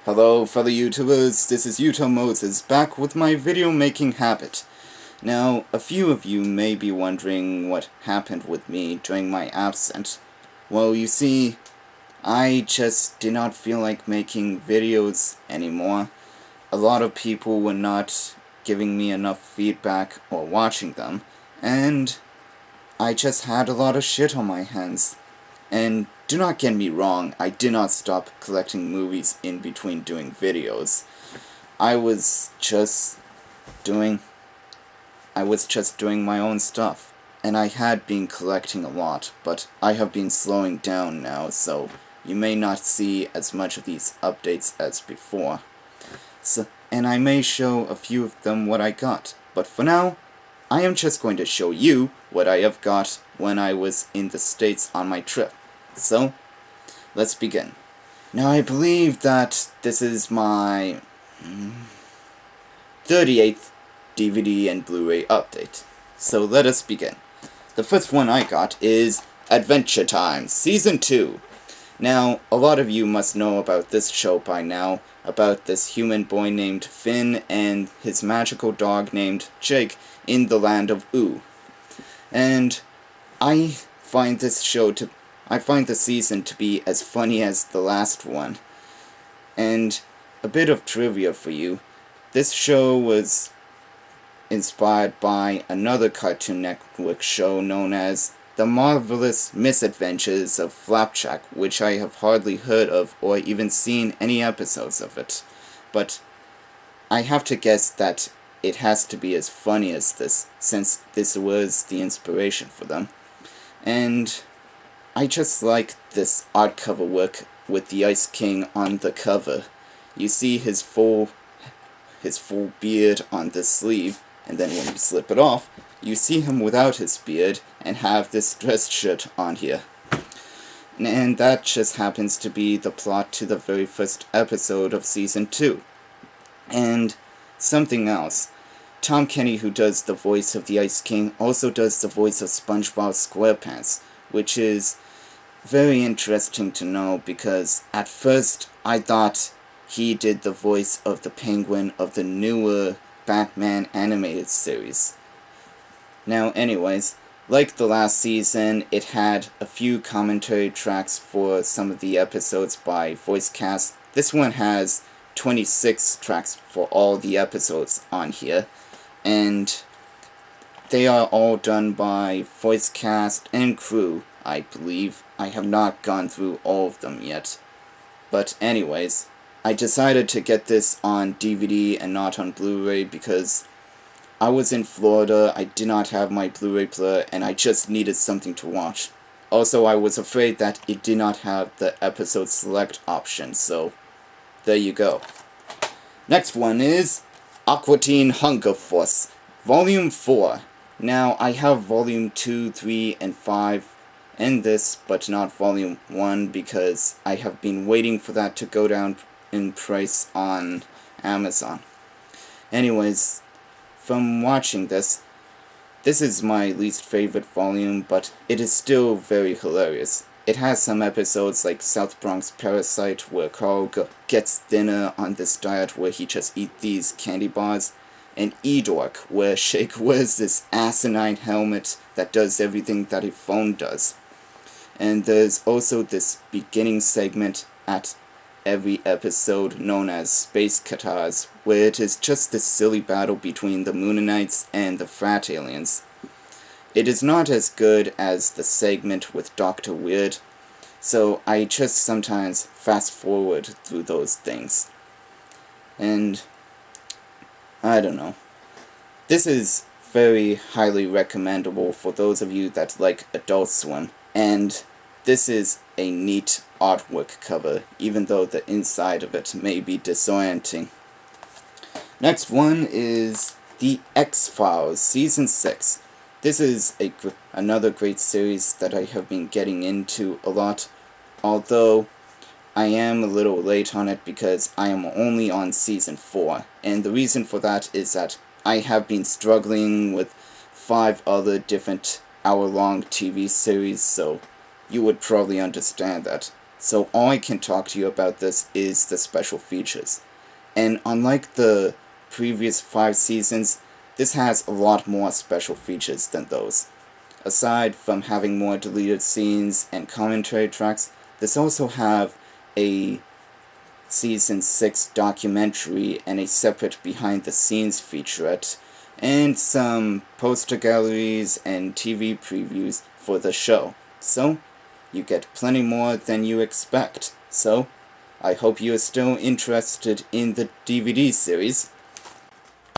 Hello fellow YouTubers, this is Utah Moses back with my video making habit. Now, a few of you may be wondering what happened with me during my absence. Well, you see, I just did not feel like making videos anymore. A lot of people were not giving me enough feedback or watching them, and I just had a lot of shit on my hands. And do not get me wrong, I did not stop collecting movies in between doing videos. I was just doing my own stuff. And I had been collecting a lot, but I have been slowing down now, so you may not see as much of these updates as before. And I may show a few of them what I got, but for now, I am just going to show you what I have got when I was in the States on my trip. So, let's begin. Now, I believe that this is my 38th DVD and Blu-ray update. So, let us begin. The first one I got is Adventure Time, Season 2. Now, a lot of you must know about this show by now, about this human boy named Finn and his magical dog named Jake in the land of Ooo. And I find the season to be as funny as the last one. And a bit of trivia for you. This show was inspired by another Cartoon Network show known as The Marvelous Misadventures of Flapjack, which I have hardly heard of or even seen any episodes of it. But I have to guess that it has to be as funny as this, since this was the inspiration for them. And I just like this art cover work with the Ice King on the cover. You see his full beard on the sleeve, and then when you slip it off, you see him without his beard and have this dress shirt on here. And that just happens to be the plot to the very first episode of Season 2. And something else. Tom Kenny, who does the voice of the Ice King, also does the voice of SpongeBob SquarePants, which is very interesting to know because at first I thought he did the voice of the Penguin of the newer Batman animated series. Now, anyways, like the last season, it had a few commentary tracks for some of the episodes by voice cast. This one has 26 tracks for all the episodes on here, and they are all done by voice cast and crew, I believe. I have not gone through all of them yet. But anyways, I decided to get this on DVD and not on Blu-ray because I was in Florida, I did not have my Blu-ray player, and I just needed something to watch. Also, I was afraid that it did not have the episode select option, so there you go. Next one is Aqua Teen Hunger Force, Volume 4. Now, I have Volume 2, 3, and 5 in this, but not Volume 1 because I have been waiting for that to go down in price on Amazon. Anyways, from watching this is my least favorite volume, but it is still very hilarious. It has some episodes like South Bronx Parasite, where Carl gets thinner on this diet where he just eats these candy bars, and E-Dork, where Shake wears this asinine helmet that does everything that a phone does. And there's also this beginning segment at every episode known as Space Katars, where it is just this silly battle between the Moonanites and the Frat Aliens. It is not as good as the segment with Dr. Weird, so I just sometimes fast forward through those things. And I don't know. This is very highly recommendable for those of you that like Adult Swim, and this is a neat artwork cover, even though the inside of it may be disorienting. Next one is The X-Files, Season 6. This is another great series that I have been getting into a lot, although I am a little late on it because I am only on Season 4, and the reason for that is that I have been struggling with 5 other different hour-long TV series, so you would probably understand that. so all I can talk to you about this is the special features. And unlike the previous 5 seasons, this has a lot more special features than those. Aside from having more deleted scenes and commentary tracks, this also have a Season 6 documentary and a separate behind-the-scenes featurette, and some poster galleries and TV previews for the show. So, you get plenty more than you expect. So, I hope you are still interested in the DVD series.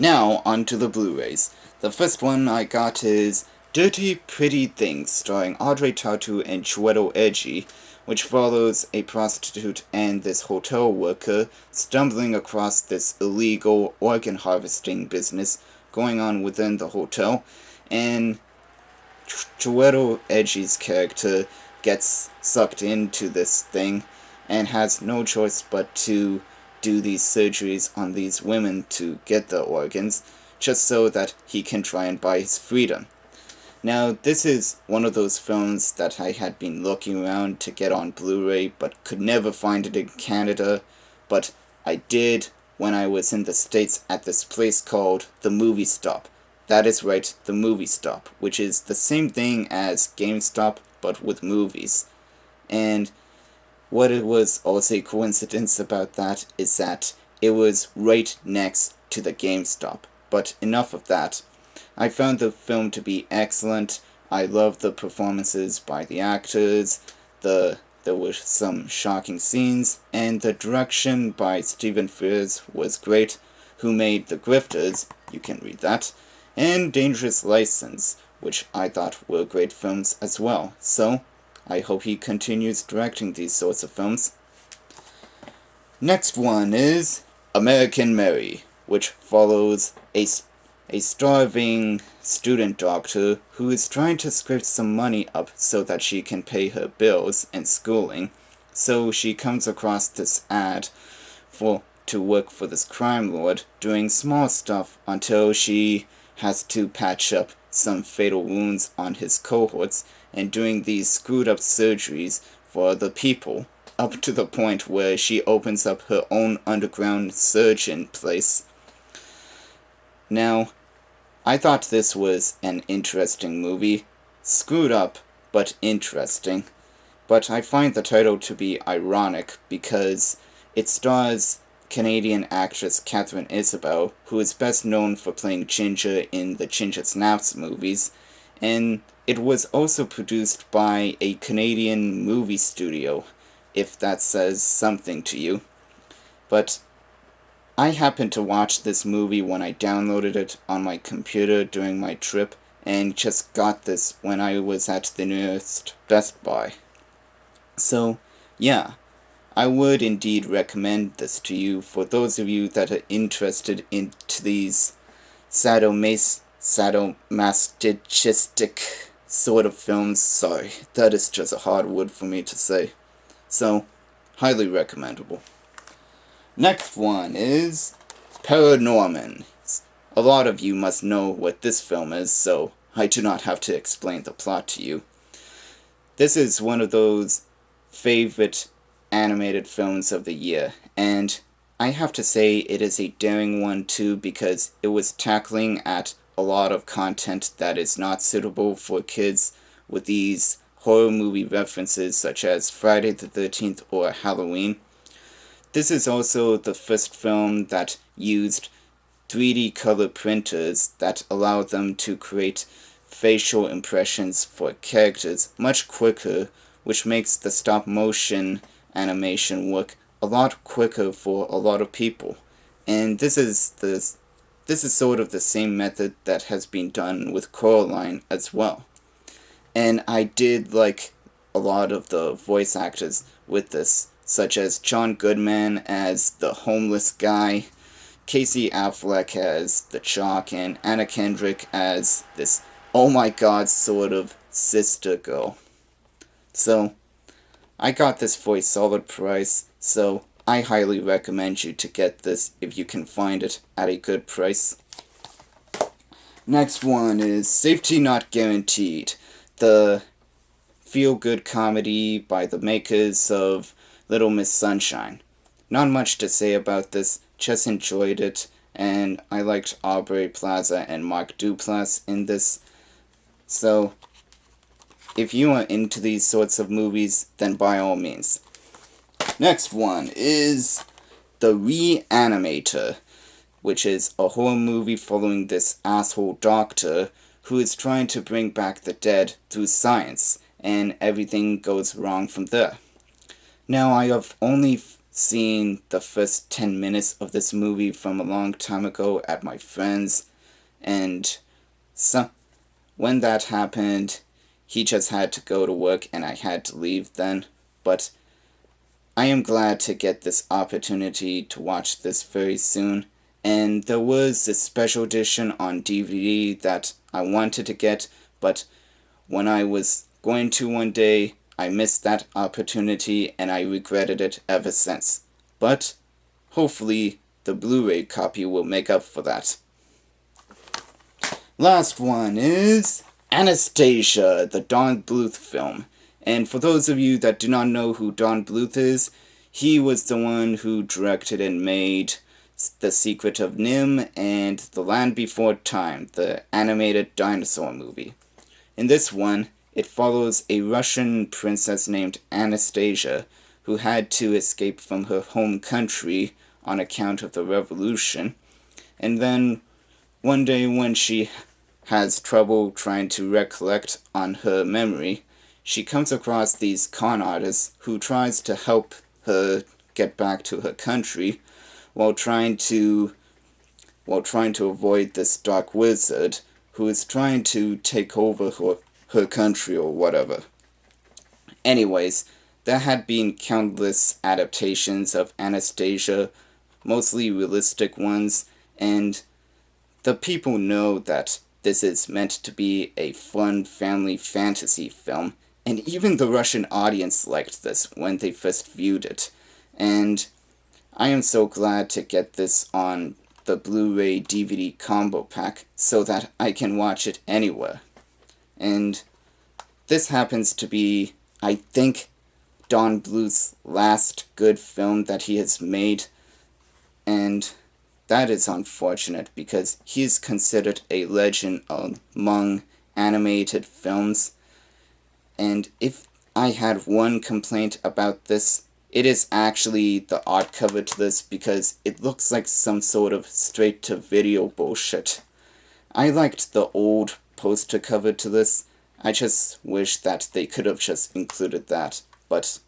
Now, on to the Blu-rays. The first one I got is Dirty Pretty Things, starring Audrey Tautou and Chiwetel Ejii, which follows a prostitute and this hotel worker stumbling across this illegal organ harvesting business going on within the hotel, and Chiwetel Ejii's character gets sucked into this thing and has no choice but to do these surgeries on these women to get the organs, just so that he can try and buy his freedom. Now, this is one of those films that I had been looking around to get on Blu-ray, but could never find it in Canada, but I did when I was in the States at this place called The Movie Stop. That is right, The Movie Stop, which is the same thing as GameStop, but with movies. And what it was also a coincidence about that is that it was right next to the GameStop. But enough of that. I found the film to be excellent. I loved the performances by the actors, there were some shocking scenes, and the direction by Stephen Frears was great, who made The Grifters, you can read that, and Dangerous License, which I thought were great films as well. So, I hope he continues directing these sorts of films. Next one is American Mary, which follows a starving student doctor who is trying to scrape some money up so that she can pay her bills and schooling. So she comes across this ad to work for this crime lord, doing small stuff until she has to patch up some fatal wounds on his cohorts and doing these screwed up surgeries for the people, up to the point where she opens up her own underground surgeon place. Now, I thought this was an interesting movie. Screwed up, but interesting. But I find the title to be ironic because it stars Canadian actress Catherine Isabelle, who is best known for playing Ginger in the Ginger Snaps movies, and it was also produced by a Canadian movie studio, if that says something to you. But I happened to watch this movie when I downloaded it on my computer during my trip, and just got this when I was at the nearest Best Buy. So, yeah, I would indeed recommend this to you for those of you that are interested into these sadomasochistic sort of films. Sorry, that is just a hard word for me to say. So, highly recommendable. Next one is Paranorman. A lot of you must know what this film is, so I do not have to explain the plot to you. This is one of those favorite animated films of the year, and I have to say it is a daring one too, because it was tackling at a lot of content that is not suitable for kids, with these horror movie references such as Friday the 13th or Halloween. This is also the first film that used 3D color printers that allowed them to create facial impressions for characters much quicker, which makes the stop-motion animation work a lot quicker for a lot of people. And this is sort of the same method that has been done with Coraline as well. And I did like a lot of the voice actors with this, such as John Goodman as the homeless guy, Casey Affleck as the Chalk, and Anna Kendrick as this oh my god sort of sister girl. So, I got this for a solid price, so I highly recommend you to get this if you can find it at a good price. Next one is Safety Not Guaranteed, the feel-good comedy by the makers of Little Miss Sunshine. Not much to say about this, just enjoyed it, and I liked Aubrey Plaza and Mark Duplass in this. So, if you are into these sorts of movies, then by all means. Next one is The Reanimator, which is a horror movie following this asshole doctor who is trying to bring back the dead through science, and everything goes wrong from there. Now, I have only seen the first 10 minutes of this movie from a long time ago at my friend's, and when that happened, he just had to go to work and I had to leave then, but I am glad to get this opportunity to watch this very soon, and there was this special edition on DVD that I wanted to get, but when I was going to one day, I missed that opportunity and I regretted it ever since. But hopefully the Blu-ray copy will make up for that. Last one is Anastasia, the Don Bluth film. And for those of you that do not know who Don Bluth is, he was the one who directed and made The Secret of Nim and The Land Before Time, the animated dinosaur movie. In this one, it follows a Russian princess named Anastasia who had to escape from her home country on account of the revolution. And then one day when she has trouble trying to recollect on her memory, she comes across these con artists who tries to help her get back to her country while trying to avoid this dark wizard who is trying to take over her country or whatever. Anyways, there had been countless adaptations of Anastasia, mostly realistic ones, and the people know that this is meant to be a fun family fantasy film, and even the Russian audience liked this when they first viewed it. And I am so glad to get this on the Blu-ray DVD combo pack so that I can watch it anywhere. And this happens to be, I think, Don Bluth's last good film that he has made, and that is unfortunate because he is considered a legend among animated films. And if I had one complaint about this, it is actually the art cover to this because it looks like some sort of straight-to-video bullshit. I liked the old poster cover to this. I just wish that they could have just included that. But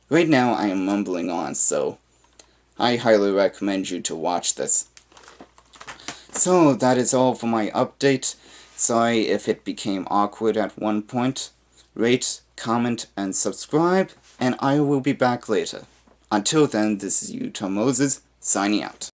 right now I am mumbling on, so I highly recommend you to watch this. So that is all for my update. Sorry if it became awkward at one point. Rate, comment, and subscribe, and I will be back later. Until then, this is Utah Moses, signing out.